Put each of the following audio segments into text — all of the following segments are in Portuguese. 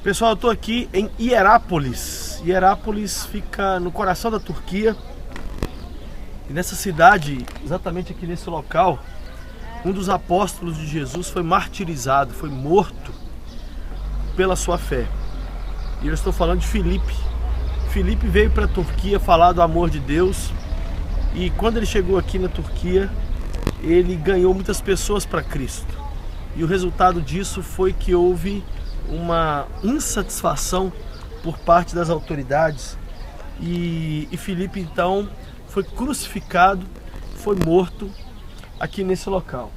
Pessoal, eu estou aqui em Hierápolis. Hierápolis fica no coração da Turquia. E nessa cidade, exatamente aqui nesse local, um dos apóstolos de Jesus foi martirizado, foi morto pela sua fé. E eu estou falando de Filipe. Filipe veio para a Turquia falar do amor de Deus. E quando ele chegou aqui na Turquia, ele ganhou muitas pessoas para Cristo. E o resultado disso foi que houve uma insatisfação por parte das autoridades. E Filipe então foi crucificado, foi morto aqui nesse local.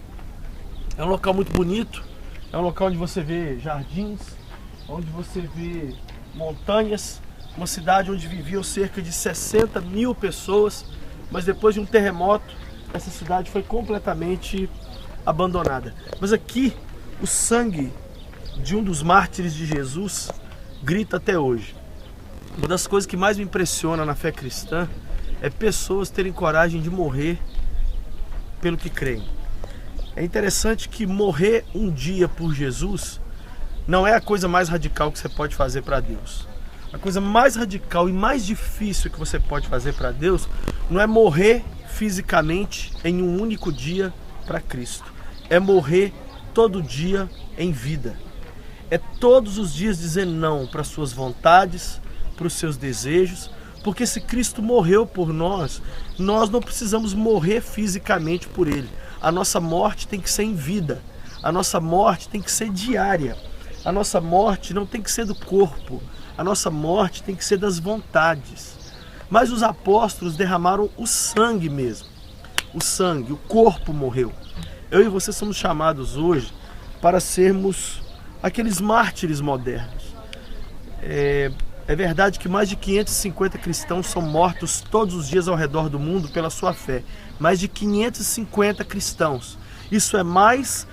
É um local muito bonito, é um local onde você vê jardins, onde você vê montanhas, uma cidade onde viviam cerca de 60 mil pessoas, mas depois de um terremoto, essa cidade foi completamente abandonada. Mas aqui, o sangue de um dos mártires de Jesus grita até hoje. Uma das coisas que mais me impressiona na fé cristã é pessoas terem coragem de morrer pelo que creem. É interessante que morrer um dia por Jesus não é a coisa mais radical que você pode fazer para Deus. A coisa mais radical e mais difícil que você pode fazer para Deus não é morrer fisicamente em um único dia para Cristo. É morrer todo dia em vida. É todos os dias dizer não para as suas vontades, para os seus desejos, porque se Cristo morreu por nós, nós não precisamos morrer fisicamente por Ele. A nossa morte tem que ser em vida, a nossa morte tem que ser diária, a nossa morte não tem que ser do corpo, a nossa morte tem que ser das vontades. Mas os apóstolos derramaram o sangue mesmo, o sangue, o corpo morreu. Eu e você somos chamados hoje para sermos aqueles mártires modernos. É verdade que mais de 550 cristãos são mortos todos os dias ao redor do mundo pela sua fé. Mais de 550 cristãos. Isso é mais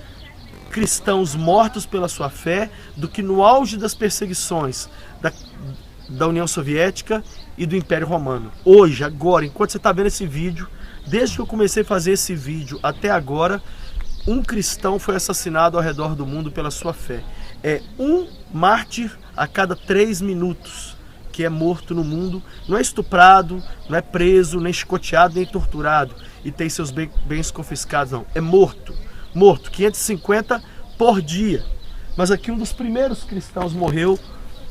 cristãos mortos pela sua fé do que no auge das perseguições da União Soviética e do Império Romano. Hoje, agora, enquanto você está vendo esse vídeo, desde que eu comecei a fazer esse vídeo até agora, um cristão foi assassinado ao redor do mundo pela sua fé. É um mártir a cada 3 minutos que é morto no mundo. Não é estuprado, não é preso, nem chicoteado, nem torturado e tem seus bens confiscados, não. É morto. Morto, 550 por dia. Mas aqui um dos primeiros cristãos morreu,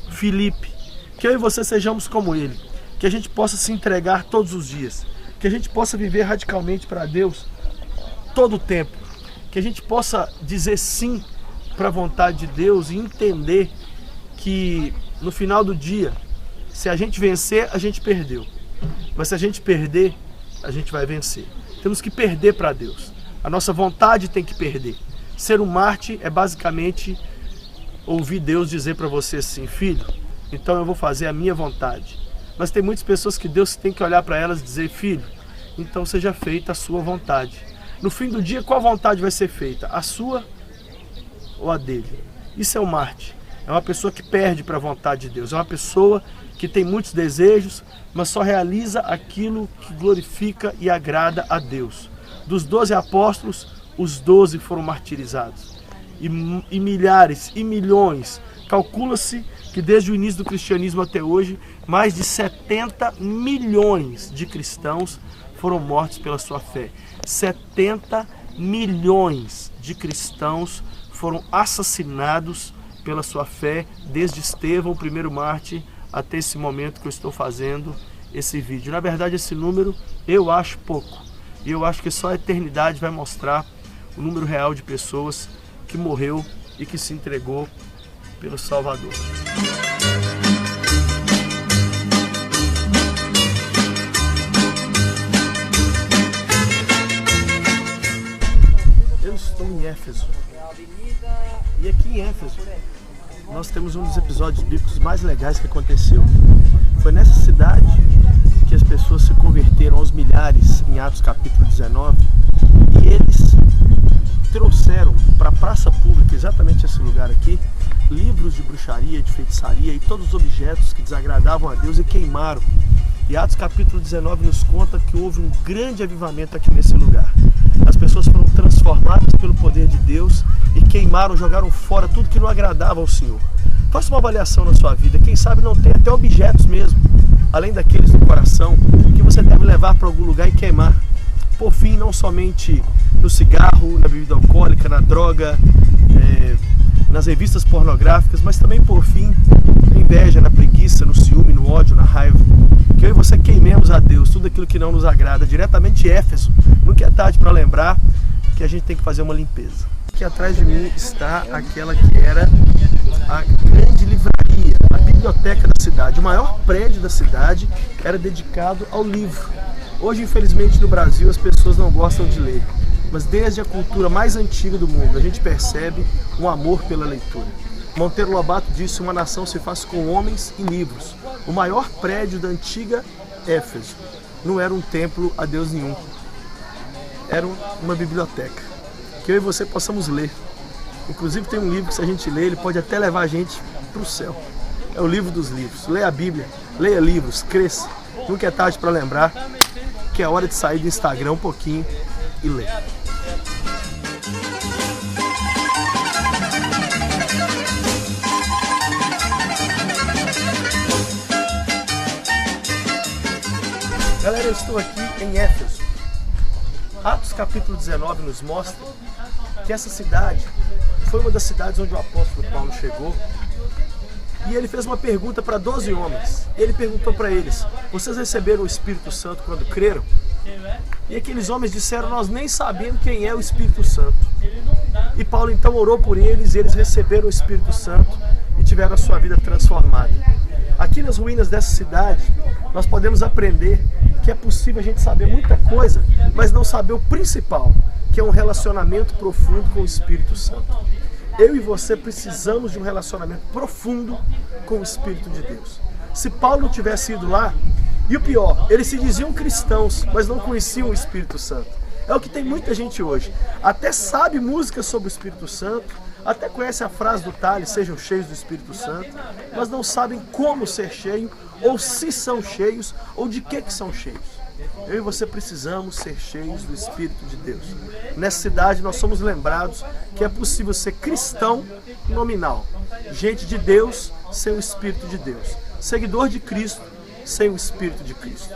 Filipe. Que eu e você sejamos como ele. Que a gente possa se entregar todos os dias. Que a gente possa viver radicalmente para Deus todo o tempo. Que a gente possa dizer sim para a vontade de Deus e entender que no final do dia, se a gente vencer, a gente perdeu. Mas se a gente perder, a gente vai vencer. Temos que perder para Deus. A nossa vontade tem que perder. Ser um mártir é basicamente ouvir Deus dizer para você assim: filho, então eu vou fazer a minha vontade. Mas tem muitas pessoas que Deus tem que olhar para elas e dizer: filho, então seja feita a sua vontade. No fim do dia, qual vontade vai ser feita? A sua ou a dele? Isso é um mártir. É uma pessoa que perde para a vontade de Deus. É uma pessoa que tem muitos desejos, mas só realiza aquilo que glorifica e agrada a Deus. Dos 12 apóstolos, os 12 foram martirizados. E milhares e milhões. Calcula-se que desde o início do cristianismo até hoje, mais de 70 milhões de cristãos foram mortos pela sua fé. 70 milhões de cristãos foram assassinados pela sua fé, desde Estevão, o primeiro mártir, até esse momento que eu estou fazendo esse vídeo. Na verdade, esse número eu acho pouco. E eu acho que só a eternidade vai mostrar o número real de pessoas que morreu e que se entregou pelo Salvador. Eu estou em Éfeso. E aqui em Éfeso, nós temos um dos episódios bíblicos mais legais que aconteceu. Foi nessa cidade que as pessoas se converteram aos milhares, em Atos capítulo 19, e eles trouxeram para a praça pública, exatamente esse lugar aqui, livros de bruxaria, de feitiçaria e todos os objetos que desagradavam a Deus e queimaram. E Atos capítulo 19 nos conta que houve um grande avivamento aqui nesse lugar. As pessoas foram transformadas transformadas pelo poder de Deus e queimaram, jogaram fora tudo que não agradava ao Senhor. Faça uma avaliação na sua vida. Quem sabe não tem até objetos mesmo, além daqueles do coração, que você deve levar para algum lugar e queimar. Por fim, não somente no cigarro, na bebida alcoólica, na droga, nas revistas pornográficas, mas também, por fim, na inveja, na preguiça, no ciúme, no ódio, na raiva. Que eu e você queimemos a Deus tudo aquilo que não nos agrada, diretamente de Éfeso. Nunca é tarde para lembrar que a gente tem que fazer uma limpeza. Aqui atrás de mim está aquela que era a grande livraria, a biblioteca da cidade. O maior prédio da cidade era dedicado ao livro. Hoje, infelizmente, no Brasil as pessoas não gostam de ler, mas desde a cultura mais antiga do mundo a gente percebe um amor pela leitura. Monteiro Lobato disse: uma nação se faz com homens e livros. O maior prédio da antiga Éfeso não era um templo a Deus nenhum, era uma biblioteca, que eu e você possamos ler. Inclusive tem um livro que, se a gente ler, ele pode até levar a gente para o céu. É o livro dos livros. Leia a Bíblia, leia livros, cresça. Nunca é tarde para lembrar que é hora de sair do Instagram um pouquinho e ler. Galera, eu estou aqui em Éfeso. Atos capítulo 19 nos mostra que essa cidade foi uma das cidades onde o apóstolo Paulo chegou, e ele fez uma pergunta para 12 homens. Ele perguntou para eles: vocês receberam o Espírito Santo quando creram? E aqueles homens disseram: nós nem sabemos quem é o Espírito Santo. E Paulo então orou por eles, e eles receberam o Espírito Santo e tiveram a sua vida transformada. Aqui nas ruínas dessa cidade, nós podemos aprender que é possível a gente saber muita coisa, mas não saber o principal, que é um relacionamento profundo com o Espírito Santo. Eu e você precisamos de um relacionamento profundo com o Espírito de Deus. Se Paulo não tivesse ido lá, e o pior, eles se diziam cristãos, mas não conheciam o Espírito Santo. É o que tem muita gente hoje. Até sabe música sobre o Espírito Santo, até conhece a frase do Tales: sejam cheios do Espírito Santo, mas não sabem como ser cheio, ou se são cheios, ou de que são cheios. Eu e você precisamos ser cheios do Espírito de Deus. Nessa cidade nós somos lembrados que é possível ser cristão nominal, gente de Deus sem o Espírito de Deus, seguidor de Cristo sem o Espírito de Cristo.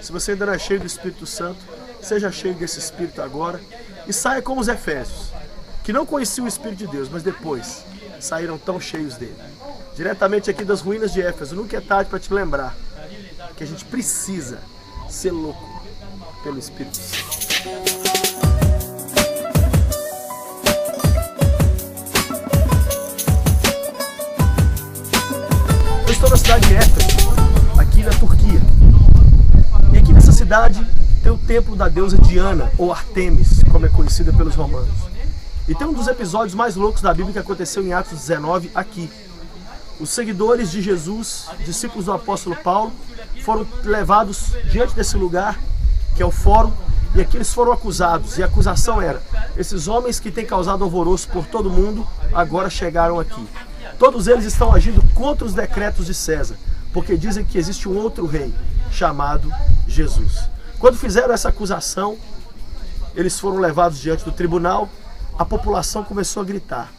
Se você ainda não é cheio do Espírito Santo, seja cheio desse Espírito agora e saia como os Efésios, que não conheciam o Espírito de Deus, mas depois saíram tão cheios dele. Diretamente aqui das ruínas de Éfeso, nunca é tarde para te lembrar que a gente precisa ser louco pelo Espírito Santo. Eu estou na cidade de Éfeso, aqui na Turquia. E aqui nessa cidade tem o templo da deusa Diana, ou Artemis, como é conhecida pelos romanos. E tem um dos episódios mais loucos da Bíblia que aconteceu em Atos 19 aqui. Os seguidores de Jesus, discípulos do apóstolo Paulo, foram levados diante desse lugar, que é o fórum, e aqui eles foram acusados. E a acusação era: esses homens que têm causado alvoroço por todo mundo, agora chegaram aqui. Todos eles estão agindo contra os decretos de César, porque dizem que existe um outro rei, chamado Jesus. Quando fizeram essa acusação, eles foram levados diante do tribunal, a população começou a gritar.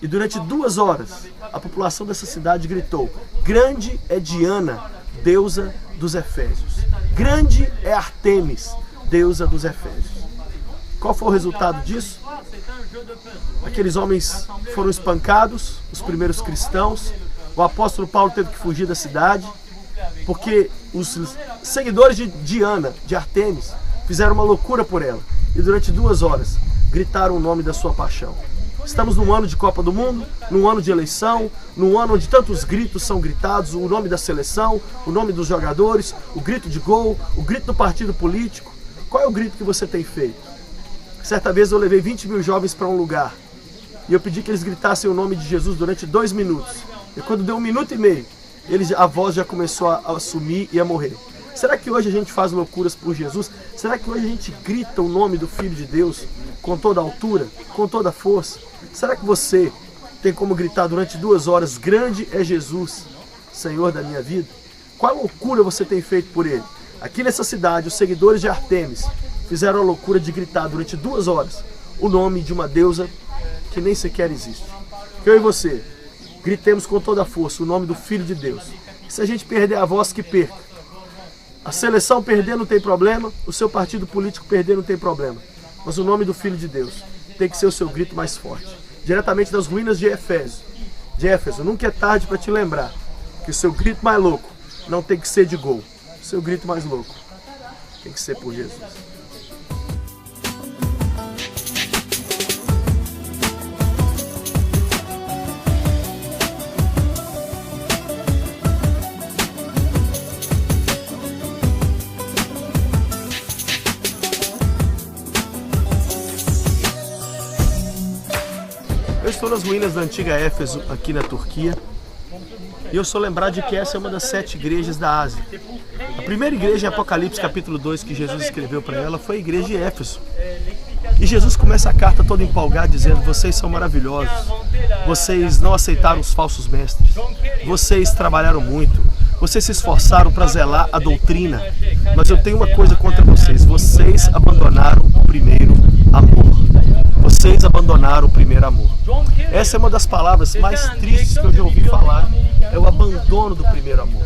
E durante 2 horas, a população dessa cidade gritou: grande é Diana, deusa dos Efésios. Grande é Artemis, deusa dos Efésios. Qual foi o resultado disso? Aqueles homens foram espancados, os primeiros cristãos. O apóstolo Paulo teve que fugir da cidade, porque os seguidores de Diana, de Artemis, fizeram uma loucura por ela. E durante 2 horas, gritaram o nome da sua paixão. Estamos num ano de Copa do Mundo, num ano de eleição, num ano onde tantos gritos são gritados: o nome da seleção, o nome dos jogadores, o grito de gol, o grito do partido político. Qual é o grito que você tem feito? Certa vez eu levei 20 mil jovens para um lugar e eu pedi que eles gritassem o nome de Jesus durante 2 minutos. E quando deu 1 minuto e meio, a voz já começou a sumir e a morrer. Será que hoje a gente faz loucuras por Jesus? Será que hoje a gente grita o nome do Filho de Deus com toda a altura, com toda a força? Será que você tem como gritar durante 2 horas: grande é Jesus, Senhor da minha vida? Qual loucura você tem feito por Ele? Aqui nessa cidade, os seguidores de Artemis fizeram a loucura de gritar durante 2 horas: o nome de uma deusa que nem sequer existe. Que eu e você gritemos com toda a força o nome do Filho de Deus. E se a gente perder a voz, que perca. A seleção perder não tem problema, o seu partido político perder não tem problema. Mas o nome do Filho de Deus tem que ser o seu grito mais forte. Diretamente das ruínas de Éfeso. Nunca é tarde para te lembrar que o seu grito mais louco não tem que ser de gol. O seu grito mais louco tem que ser por Jesus. Eu estou nas ruínas da antiga Éfeso, aqui na Turquia, e eu sou lembrado de que essa é uma das 7 igrejas da Ásia. A primeira igreja em Apocalipse capítulo 2 que Jesus escreveu para ela foi a igreja de Éfeso. E Jesus começa a carta todo empolgado dizendo: vocês são maravilhosos, vocês não aceitaram os falsos mestres, vocês trabalharam muito, vocês se esforçaram para zelar a doutrina, mas eu tenho uma coisa contra vocês: vocês abandonaram o primeiro amor. Vocês abandonaram o primeiro amor. Essa é uma das palavras mais tristes que eu já ouvi falar, é o abandono do primeiro amor.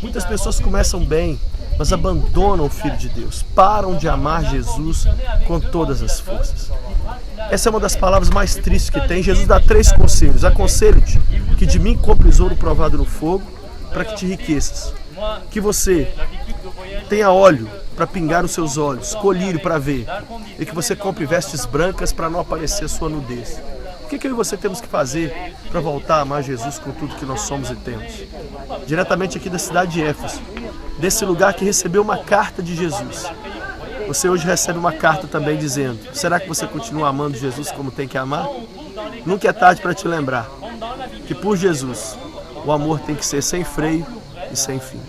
Muitas pessoas começam bem, mas abandonam o Filho de Deus, param de amar Jesus com todas as forças. Essa é uma das palavras mais tristes que tem. Jesus dá 3 conselhos: aconselho-te que de mim compres ouro provado no fogo, para que te enriqueças, que você tenha óleo para pingar os seus olhos, colírio para ver, e que você compre vestes brancas para não aparecer a sua nudez. O que eu e você temos que fazer para voltar a amar Jesus com tudo que nós somos e temos? Diretamente aqui da cidade de Éfeso, desse lugar que recebeu uma carta de Jesus. Você hoje recebe uma carta também dizendo: será que você continua amando Jesus como tem que amar? Nunca é tarde para te lembrar que por Jesus o amor tem que ser sem freio e sem fim.